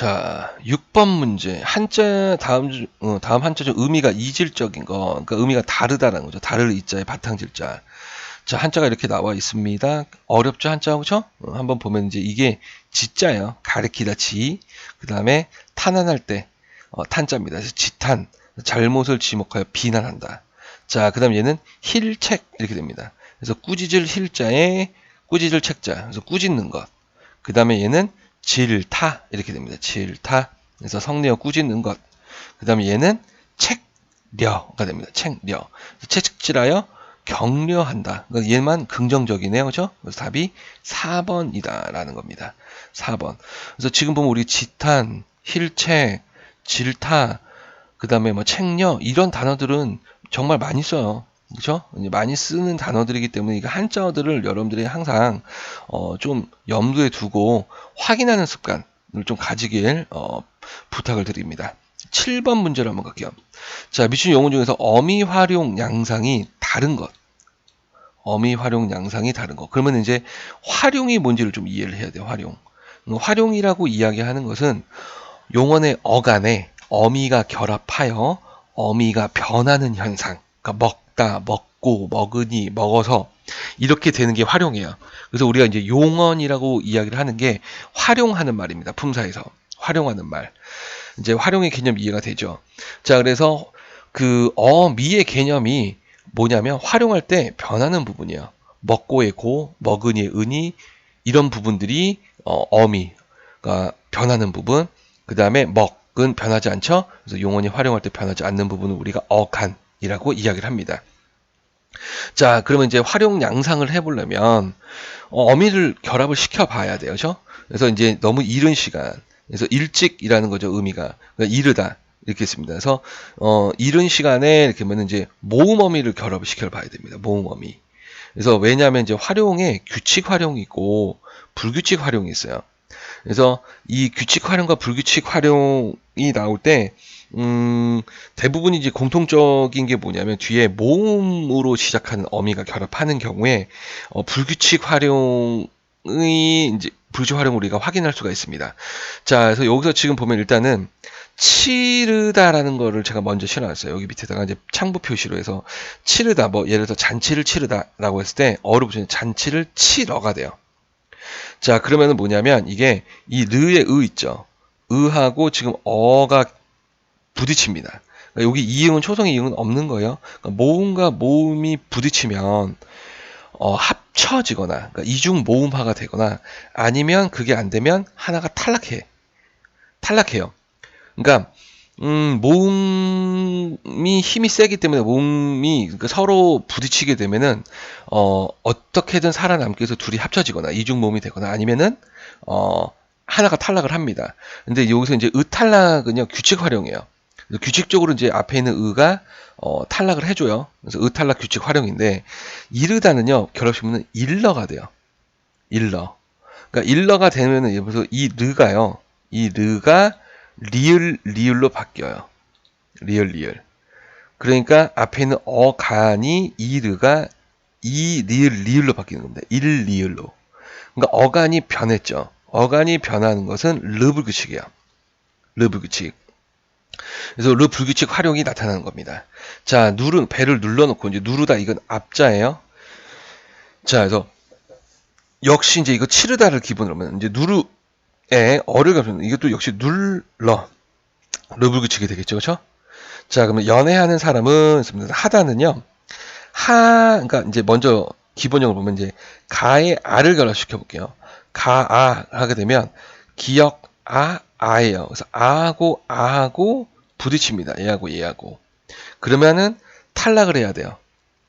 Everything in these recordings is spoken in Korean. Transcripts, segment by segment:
자, 6번 문제. 한자 다음 한자 중 의미가 이질적인 거, 그러니까 의미가 다르다는 거죠. 다를 이자의 바탕질자. 자, 한자가 이렇게 나와 있습니다. 어렵죠, 한자, 그죠? 한번 보면 이제 이게 지자예요. 가리키다 지. 그 다음에 탄환할 때 탄자입니다. 그래서 지탄, 잘못을 지목하여 비난한다. 자, 그 다음 얘는 힐책 이렇게 됩니다. 그래서 꾸짖을 힐자에 꾸짖을 책자. 그래서 꾸짖는 것. 그 다음에 얘는 질타 이렇게 됩니다. 질타. 그래서 성내어 꾸짖는 것. 그 다음에 얘는 책려가 됩니다. 책려. 채찍질하여 격려한다. 그러니까 얘만 긍정적이네요. 그죠? 그래서 답이 4번이다라는 겁니다. 4번. 그래서 지금 보면 우리 지탄, 힐책, 질타, 그 다음에 뭐 책려 이런 단어들은 정말 많이 써요. 그렇죠? 많이 쓰는 단어들이기 때문에 이거 한자어들을 여러분들이 항상 좀 염두에 두고 확인하는 습관을 좀 가지길 부탁을 드립니다. 7번 문제로 한번 갈게요. 자, 미춘 영어 중에서 어미 활용 양상이 다른 것. 어미 활용 양상이 다른 것. 그러면 이제 활용이 뭔지를 좀 이해를 해야 돼요. 활용. 활용이라고 이야기하는 것은 용언의 어간에 어미가 결합하여 어미가 변하는 현상. 그러니까 먹다, 먹고, 먹으니, 먹어서 이렇게 되는 게 활용이에요. 그래서 우리가 이제 용언이라고 이야기를 하는 게 활용하는 말입니다. 품사에서 활용하는 말. 이제 활용의 개념 이해가 되죠. 자, 그래서 그 어미의 개념이 뭐냐면 활용할 때 변하는 부분이에요. 먹고의 고, 먹으니의 은이 이런 부분들이 어미가 변하는 부분. 그 다음에 먹은 변하지 않죠. 그래서 용언이 활용할 때 변하지 않는 부분을 우리가 어간이라고 이야기를 합니다. 자, 그러면 이제 활용 양상을 해보려면 어미를 결합을 시켜봐야 돼요. 그죠? 그래서 이제 너무 이른 시간, 그래서 일찍이라는 거죠. 의미가 그러니까 이르다 이렇게 있습니다. 그래서 이른 시간에 이렇게 하면 이제 모음어미를 결합을 시켜봐야 됩니다. 모음어미. 그래서 왜냐하면 이제 활용에 규칙 활용이 있고 불규칙 활용이 있어요. 그래서 이 규칙 활용과 불규칙 활용이 나올 때 대부분 이제 공통적인 게 뭐냐면 뒤에 모음으로 시작하는 어미가 결합하는 경우에 불규칙 활용이 이제 불규칙 활용을 우리가 확인할 수가 있습니다. 자, 그래서 여기서 지금 보면 일단은 치르다라는 거를 제가 먼저 실어놨어요. 여기 밑에다가 이제 창부 표시로 해서 치르다, 뭐 예를 들어서 잔치를 치르다라고 했을 때 어로 붙이는 잔치를 치러가 돼요. 자, 그러면은 뭐냐면 이게 이 르의 의 있죠. 의하고 지금 어가 부딪힙니다. 그러니까 여기 이응은 초성의 이응은 없는 거예요. 그러니까 모음과 모음이 부딪히면 합쳐지거나 그러니까 이중 모음화가 되거나 아니면 그게 안 되면 하나가 탈락해요. 그러니까 모음이 힘이 세기 때문에 모음이 그러니까 서로 부딪히게 되면은 어떻게든 살아남기 위해서 둘이 합쳐지거나 이중 모음이 되거나 아니면은 하나가 탈락을 합니다. 근데 여기서 이제 의탈락은요 규칙 활용이에요. 규칙적으로 이제 앞에 있는 의가 탈락을 해줘요. 그래서 의탈락 규칙 활용인데 이르다는요 결합시키면 일러가 돼요. 일러. 그러니까 일러가 되면은 예를 이 르가요. 이 르가 리을로 바뀌어요. 리을. 그러니까 앞에 있는 어간이 이르가 이 리을로 바뀌는 겁니다. 일리을로. 그러니까 어간이 변했죠. 어간이 변하는 것은 르불규칙이에요. 르불규칙. 그래서 르불규칙 활용이 나타나는 겁니다. 자, 배를 눌러놓고 이제 누르다 이건 앞자예요. 자, 그래서 역시 이제 이거 치르다를 기본으로 하면 이제 어를 겹치는 이것도 역시 르불규칙이 되겠죠, 그렇죠? 자, 그러면 연애하는 사람은 하다는요. 그러니까 이제 먼저 기본형을 보면 이제 가의 아를 결합시켜 볼게요. 가아 하게 되면 기역 아예요. 그래서 아하고 부딪힙니다. 얘하고. 그러면은 탈락을 해야 돼요.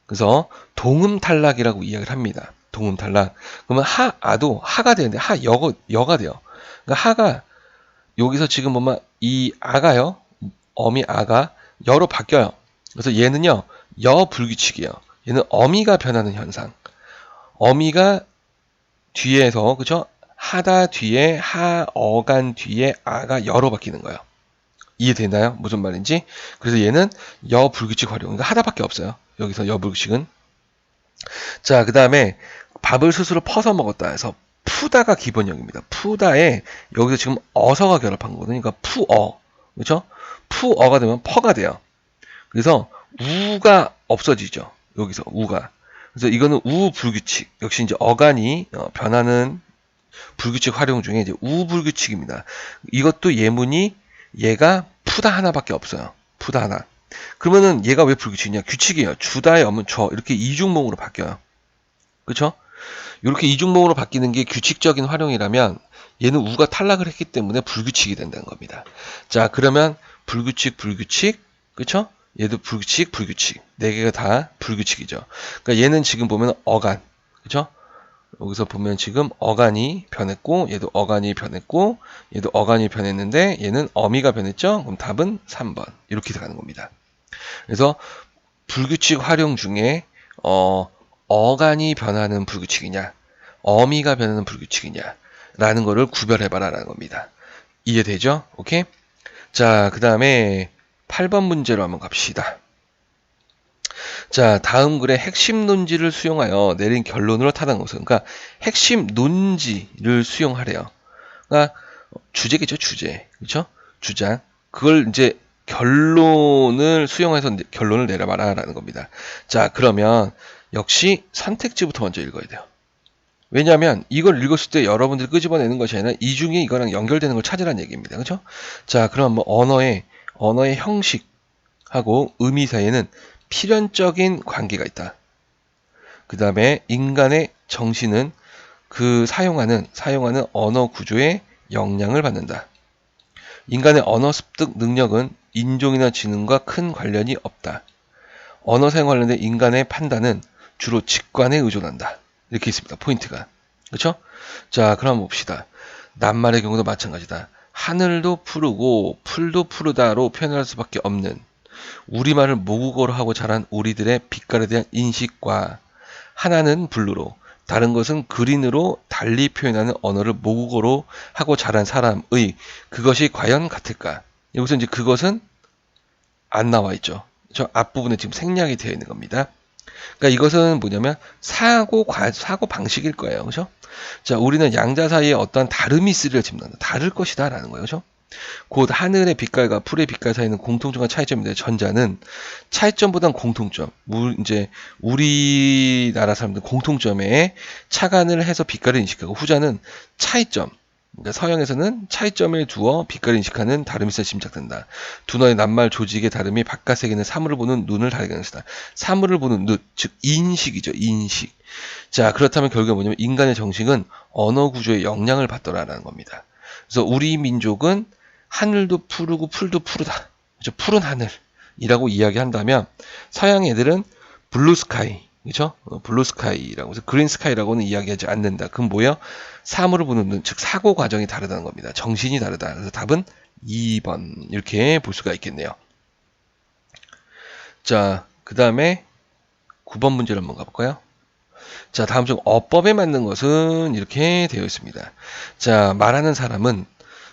그래서 동음 탈락이라고 이야기를 합니다. 동음 탈락. 그러면 아도 하가 되는데 여가 돼요. 그러니까 하가 여기서 지금 보면 이 아가요. 어미 아가 여로 바뀌어요. 그래서 얘는요. 여불규칙이에요. 얘는 어미가 변하는 현상. 어미가 뒤에서 그죠? 하다 뒤에 어간 뒤에 아가 여로 바뀌는 거예요. 이해되나요? 무슨 말인지? 그래서 얘는 여불규칙 활용. 그러니까 하다밖에 없어요. 여기서 여불규칙은. 자, 그 다음에 밥을 스스로 퍼서 먹었다 해서 푸다가 기본형입니다. 푸다에 여기서 지금 어서가 결합한 거거든요. 그러니까 푸어. 그렇죠? 푸어가 되면 퍼가 돼요. 그래서 우가 없어지죠. 여기서 우가. 그래서 이거는 우불규칙. 역시 이제 어간이 변하는 불규칙 활용 중에 이제 우불규칙입니다. 이것도 예문이 얘가 푸다 하나밖에 없어요. 푸다 하나. 그러면은 얘가 왜 불규칙이냐? 규칙이에요. 주다의 어문 저 이렇게 이중몽으로 바뀌어요. 그렇죠? 이렇게 이중몽으로 바뀌는 게 규칙적인 활용이라면 얘는 우가 탈락을 했기 때문에 불규칙이 된다는 겁니다. 자, 그러면 불규칙, 불규칙, 그렇죠? 얘도 불규칙, 불규칙. 네 개가 다 불규칙이죠. 그러니까 얘는 지금 보면 어간, 그렇죠? 여기서 보면 지금 어간이 변했고 얘도 어간이 변했고 얘도 어간이 변했는데 얘는 어미가 변했죠? 그럼 답은 3번. 이렇게 가는 겁니다. 그래서 불규칙 활용 중에 어간이 변하는 불규칙이냐 어미가 변하는 불규칙이냐 라는 거를 구별해봐라 라는 겁니다. 이해되죠? 오케이? 자, 그 다음에 8번 문제로 한번 갑시다. 자, 다음 글의 핵심 논지를 수용하여 내린 결론으로 타당한 것은, 그러니까 핵심 논지를 수용하래요. 그러니까 주제겠죠, 주제. 그렇죠? 주장. 그걸 이제 결론을 수용해서 이제 결론을 내려봐라 라는 겁니다. 자, 그러면 역시 선택지부터 먼저 읽어야 돼요. 왜냐하면 이걸 읽었을 때 여러분들이 끄집어내는 것이 아니라 이 중에 이거랑 연결되는 걸 찾으라는 얘기입니다. 그렇죠? 자, 그럼 뭐 언어의 형식하고 의미 사이에는 필연적인 관계가 있다. 그 다음에 인간의 정신은 그 사용하는 언어 구조에 영향을 받는다. 인간의 언어 습득 능력은 인종이나 지능과 큰 관련이 없다. 언어 사용 관련된 인간의 판단은 주로 직관에 의존한다. 이렇게 있습니다. 포인트가. 그렇죠? 자, 그럼 봅시다. 낱말의 경우도 마찬가지다. 하늘도 푸르고 풀도 푸르다로 표현할 수밖에 없는 우리말을 모국어로 하고 자란 우리들의 빛깔에 대한 인식과 하나는 블루로 다른 것은 그린으로 달리 표현하는 언어를 모국어로 하고 자란 사람의 그것이 과연 같을까? 여기서 이제 그것은 안 나와 있죠. 저 앞부분에 지금 생략이 되어 있는 겁니다. 그러니까 이것은 뭐냐면 사고 방식일 거예요. 그죠? 자, 우리는 양자 사이에 어떠한 다름이 있으리라 짐난다. 다를 것이다 라는 거예요. 그죠? 곧 하늘의 빛깔과 풀의 빛깔 사이는 공통점과 차이점인데 전자는 차이점보단 공통점. 이제 우리나라 사람들 공통점에 착안을 해서 빛깔을 인식하고 후자는 차이점. 그러니까 서양에서는 차이점을 두어 빛깔을 인식하는 다름이 있어 짐작된다. 두 너의 낱말 조직의 다름이 바깥 세계는 사물을 보는 눈을 다르게 하는 것이다. 사물을 보는 눈, 즉 인식이죠. 인식. 자, 그렇다면 결국에 뭐냐면 인간의 정식은 언어 구조에 영향을 받더라라는 겁니다. 그래서 우리 민족은 하늘도 푸르고 풀도 푸르다. 그렇죠? 푸른 하늘이라고 이야기한다면 서양 애들은 블루 스카이, 그렇죠? 블루 스카이라고 해서 그린 스카이라고는 이야기하지 않는다. 그럼 뭐예요? 사물을 보는 눈, 즉 사고 과정이 다르다는 겁니다. 정신이 다르다. 그래서 답은 2번 이렇게 볼 수가 있겠네요. 자, 그 다음에 9번 문제를 한번 가볼까요? 자, 다음 중 어법에 맞는 것은 이렇게 되어 있습니다. 자, 말하는 사람은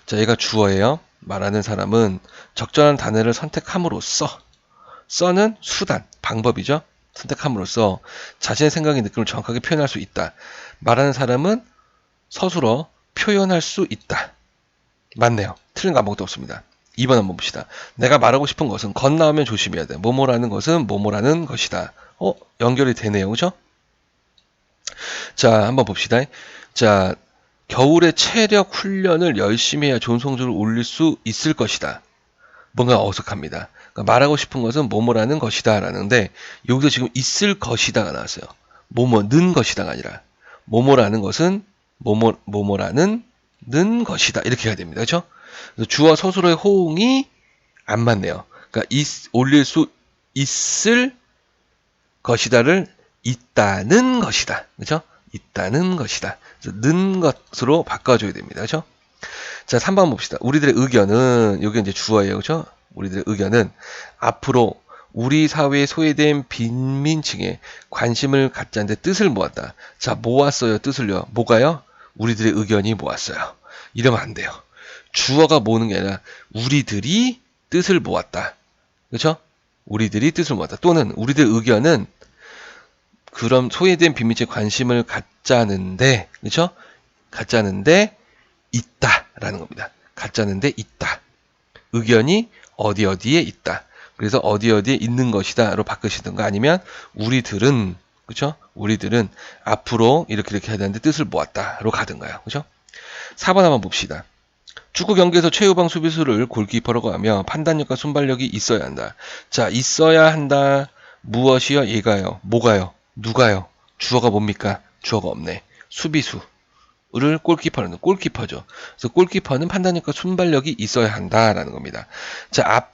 자, 얘가 주어예요. 말하는 사람은 적절한 단어를 선택함으로써 써는 수단, 방법이죠. 선택함으로써 자신의 생각의 느낌을 정확하게 표현할 수 있다. 말하는 사람은 서술어 표현할 수 있다. 맞네요. 틀린 거 아무것도 없습니다. 2번 한번 봅시다. 내가 말하고 싶은 것은 건 나오면 조심해야 돼. 뭐뭐라는 것은 뭐뭐라는 것이다. 연결이 되네요. 그죠? 자, 한번 봅시다. 자, 겨울에 체력 훈련을 열심히 해야 좋은 성적을 올릴 수 있을 것이다. 뭔가 어색합니다. 그러니까 말하고 싶은 것은 뭐뭐라는 것이다 라는데 여기서 지금 있을 것이다가 나왔어요. 뭐뭐는 것이다가 아니라 뭐뭐라는 것은 뭐뭐라는 것이다 이렇게 해야 됩니다. 그렇죠? 그래서 주어 서술어의 호응이 안 맞네요. 그러니까 올릴 수 있을 것이다를 있다는 것이다. 그렇죠? 있다는 것이다. 그래서 는 것으로 바꿔줘야 됩니다. 그렇죠? 자, 3번 봅시다. 우리들의 의견은 여기 이제 주어예요. 그렇죠? 우리들의 의견은 앞으로 우리 사회에 소외된 빈민층에 관심을 갖자는데 뜻을 모았다. 자, 모았어요. 뜻을요. 뭐가요? 우리들의 의견이 모았어요. 이러면 안 돼요. 주어가 모으는 게 아니라 우리들이 뜻을 모았다. 그렇죠? 우리들이 뜻을 모았다. 또는 우리들의 의견은 그럼 소외된 빈민층에 관심을 갖자는데, 그렇죠? 가짜는데 있다라는 겁니다. 가짜는데 있다. 의견이 어디 어디에 있다. 그래서 어디 어디에 있는 것이다로 바꾸시든가 아니면 우리들은 그렇죠? 우리들은 앞으로 이렇게 이렇게 해야 되는데 뜻을 모았다로 가든가요. 그렇죠? 4번 한번 봅시다. 축구 경기에서 최후방 수비수를 골키퍼라고 하며 판단력과 순발력이 있어야 한다. 자, 있어야 한다. 무엇이요? 얘가요. 뭐가요? 누가요? 주어가 뭡니까? 주어가 없네. 수비수를 골키퍼는 골키퍼죠. 그래서 골키퍼는 판단력과 순발력이 있어야 한다라는 겁니다. 자,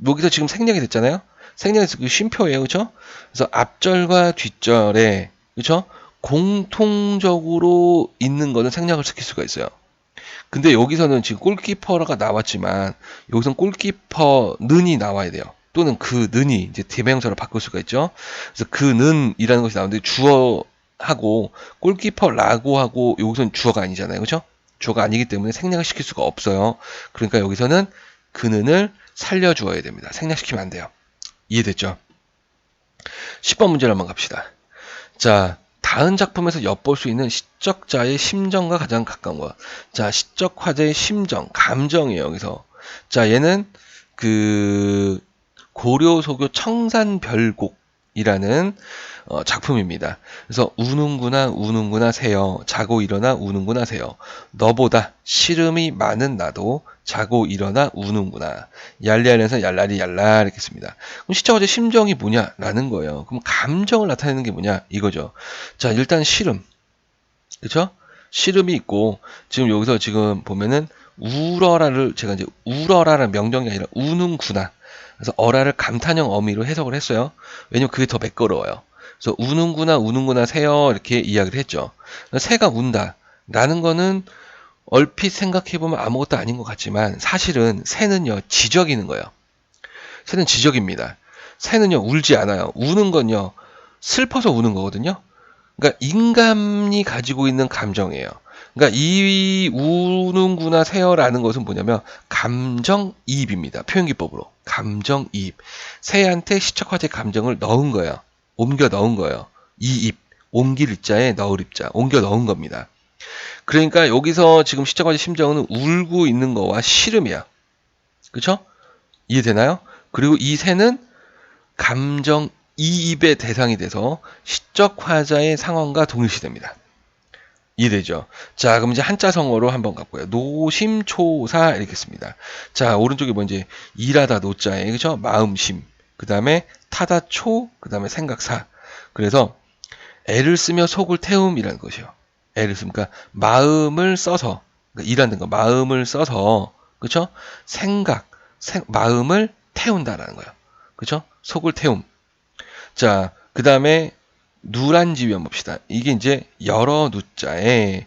여기서 지금 생략이 됐잖아요. 생략해서 그 쉼표예요. 그렇죠? 그래서 앞절과 뒷절에 그렇죠? 공통적으로 있는 거는 생략을 시킬 수가 있어요. 근데 여기서는 지금 골키퍼가 나왔지만 여기서는 골키퍼는이 나와야 돼요. 또는 그는이 이제 대명사로 바꿀 수가 있죠. 그래서 그는이라는 것이 나오는데 주어하고 골키퍼라고 하고 여기서는 주어가 아니잖아요. 그렇죠? 주어가 아니기 때문에 생략을 시킬 수가 없어요. 그러니까 여기서는 그는을 살려주어야 됩니다. 생략시키면 안 돼요. 이해됐죠? 10번 문제를 한번 갑시다. 자, 다음 작품에서 엿볼 수 있는 시적자의 심정과 가장 가까운 것. 자, 시적 화제의 심정, 감정이에요, 여기서. 자, 얘는 그 고려소교 청산별곡이라는 작품입니다. 그래서 우는구나 우는구나 새요. 자고 일어나 우는구나 새요. 너보다 시름이 많은 나도 자고 일어나 우는구나. 얄리하면서 얄라리 얄라 이렇게 씁니다. 그럼 시적화제 심정이 뭐냐라는 거예요. 그럼 감정을 나타내는 게 뭐냐 이거죠. 자, 일단 시름. 그쵸? 시름이 있고 지금 여기서 지금 보면은 울어라를 제가 이제 울어라라는 명령이 아니라 우는구나. 그래서 어라를 감탄형 어미로 해석을 했어요. 왜냐면 그게 더 매끄러워요. 그래서 우는구나 우는구나 새요 이렇게 이야기를 했죠. 새가 운다 라는 거는 얼핏 생각해보면 아무것도 아닌 것 같지만 사실은 새는요 지적이는 거예요. 새는 지적입니다. 새는요 울지 않아요. 우는 건요 슬퍼서 우는 거거든요. 그러니까 인간이 가지고 있는 감정이에요. 그러니까 이 우는구나 새어라는 것은 뭐냐면 감정이입입니다. 표현기법으로 감정이입. 새한테 시적화제 감정을 넣은 거예요. 옮겨 넣은 거예요. 이입 옮길 입자에 넣을 입자 옮겨 넣은 겁니다. 그러니까 여기서 지금 시적화제 심정은 울고 있는 거와 씨름이야. 그렇죠? 이해되나요? 그리고 이 새는 감정 이입의 대상이 돼서 시적 화자의 상황과 동일시됩니다. 이해되죠? 자, 그럼 이제 한자성어로 한번 갖고요. 노심초사 이렇게 씁니다. 자, 오른쪽에 뭔지 일하다 노자에 그죠? 마음심. 그다음에 타다 초, 그다음에 생각사. 그래서 애를 쓰며 속을 태움이라는 것이요. 애를 쓰니까 마음을 써서 그러니까 일하는 거 마음을 써서 그렇죠? 마음을 태운다라는 거예요. 그렇죠? 속을 태움. 자, 그 다음에 누란지위 한번 봅시다. 이게 이제 여러 누자에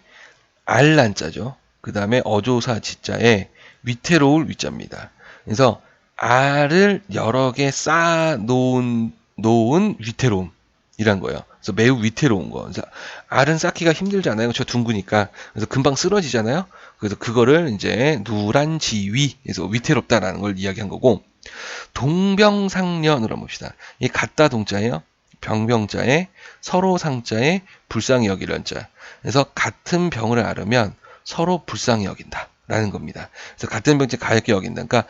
알란자죠. 그 다음에 어조사 지자에 위태로울 위자입니다. 그래서 알을 여러 개 놓은 위태로움이란 거예요. 그래서 매우 위태로운 거. 그래서 알은 쌓기가 힘들잖아요. 저 둥그니까. 그래서 금방 쓰러지잖아요. 그래서 그거를 이제 누란지위, 그래서 위태롭다라는 걸 이야기한 거고, 동병상련으로 봅시다. 이 같다 동자예요. 병병자에 서로 상자에 불쌍히 여기는 자. 그래서 같은 병을 앓으면 서로 불쌍히 여긴다라는 겁니다. 그래서 같은 병자 가볍게 여긴다. 그러니까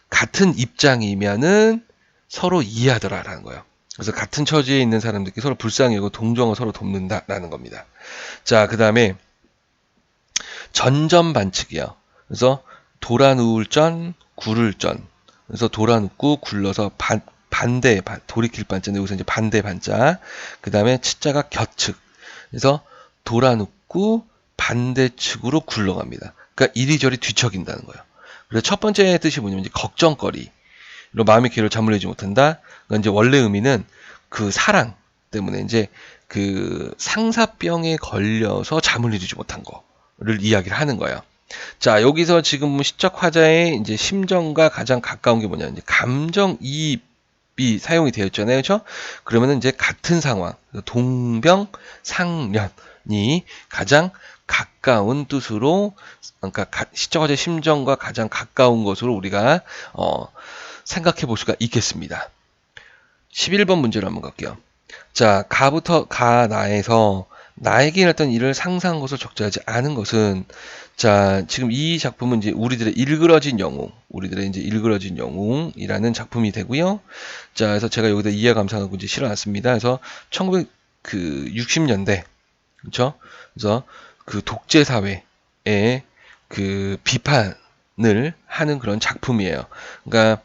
같은 입장이면은 서로 이해하더라라는 거예요. 그래서 같은 처지에 있는 사람들끼리 서로 불쌍히 여기고 동정을 서로 돕는다라는 겁니다. 자, 그 다음에 전전반측이요. 그래서 돌아누울 구를 전. 그래서 돌아눕고 굴러서 반대 돌이킬 반자인데 여기서 이제 반대 반자. 그 다음에 치자가 곁측. 그래서 돌아눕고 반대측으로 굴러갑니다. 그러니까 이리저리 뒤척인다는 거예요. 그래서 첫 번째 뜻이 뭐냐면 이제 걱정거리. 마음의 기회를 잠을내지 못한다. 그러니까 이제 원래 의미는 그 사랑 때문에 이제 그 상사병에 걸려서 잠을 이루지 못한 거를 이야기를 하는 거예요. 자, 여기서 지금 시적 화자의 이제 심정과 가장 가까운 게 뭐냐, 이제 감정이입이 사용이 되어 있잖아요, 그렇죠? 그러면은 이제 같은 상황, 동병상련이 가장 가까운 뜻으로, 그러니까 시적 화자의 심정과 가장 가까운 것으로 우리가 생각해 볼 수가 있겠습니다. 11번 문제로 한번 갈게요. 자, 가부터 가나에서 나에게 일어났던 일을 상상한 것을 적재하지 않은 것은, 자, 지금 이 작품은 이제 우리들의 일그러진 영웅, 우리들의 이제 일그러진 영웅이라는 작품이 되고요. 자, 그래서 제가 여기다 이해 감상하고 이제 실어놨습니다. 그래서 1960년대, 그렇죠? 그래서 그 독재 사회의 그 비판을 하는 그런 작품이에요. 그러니까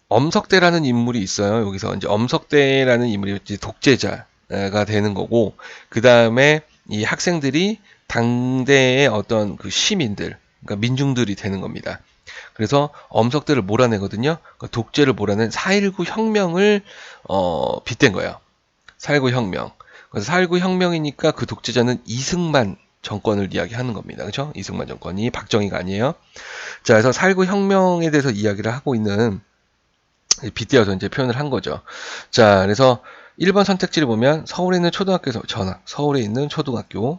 엄석대라는 인물이 있어요. 여기서 이제 엄석대라는 인물이 이제 독재자가 되는 거고, 그 다음에 이 학생들이 당대의 어떤 그 시민들, 그러니까 민중들이 되는 겁니다. 그래서 엄석대를 몰아내거든요. 그러니까 독재를 몰아낸 4.19 혁명을 빗댄 거예요. 4.19 혁명. 그래서 4.19 혁명이니까 그 독재자는 이승만 정권을 이야기하는 겁니다. 그렇죠? 이승만 정권이 박정희가 아니에요. 자, 그래서 4.19 혁명에 대해서 이야기를 하고 있는 빗대어서 이제 표현을 한 거죠. 자, 그래서 1번 선택지를 보면 서울에 있는 초등학교에서 전학, 서울에 있는 초등학교.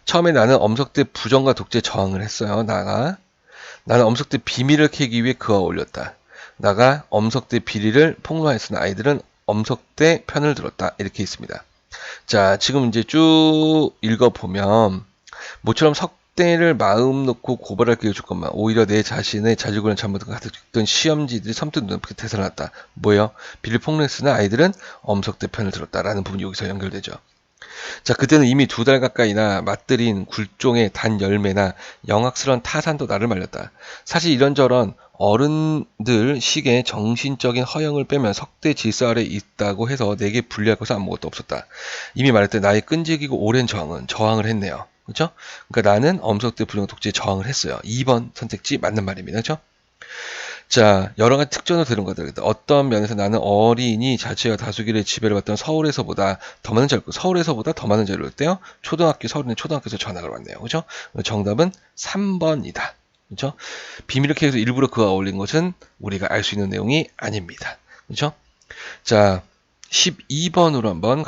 처음에 나는 엄석대 부정과 독재에 저항을 했어요. 나는 엄석대 비밀을 캐기 위해 그와 어울렸다. 나가 엄석대 비리를 폭로하였으나 아이들은 엄석대 편을 들었다. 이렇게 있습니다. 자, 지금 이제 쭉 읽어보면 모처럼 석대를 마음 놓고 고발할 기회를 줬건만 오히려 내 자신의 자질구레한 잘못을 가득했던 시험지들이 섬뜩 눈앞에 되살아났다. 뭐예요? 비를 폭로했으나 아이들은 엄석대 편을 들었다라는 부분이 여기서 연결되죠. 자, 그때는 이미 2달 가까이나 맛들인 굴종의 단 열매나 영악스러운 타산도 나를 말렸다. 사실 이런저런 어른들 식의 정신적인 허영을 빼면 석대 질서 아래 있다고 해서 내게 불리할 것은 아무것도 없었다. 이미 말했듯 나의 끈질기고 오랜 저항을 했네요. 그렇죠? 그러니까 나는 엄석대 불량 독재에 저항을 했어요. 2번 선택지 맞는 말입니다. 그렇죠? 자, 여러 가지 특징으로 들은 것들. 어떤 면에서 나는 어린이 자체가 다수기를 지배를 받던 서울에서보다 더 많은 자료를 때요. 서울에 초등학교에서 전학을 왔네요. 그죠? 정답은 3번이다. 그죠? 비밀을 캐서 일부러 그와 어울린 것은 우리가 알 수 있는 내용이 아닙니다. 그죠? 자, 12번으로 한번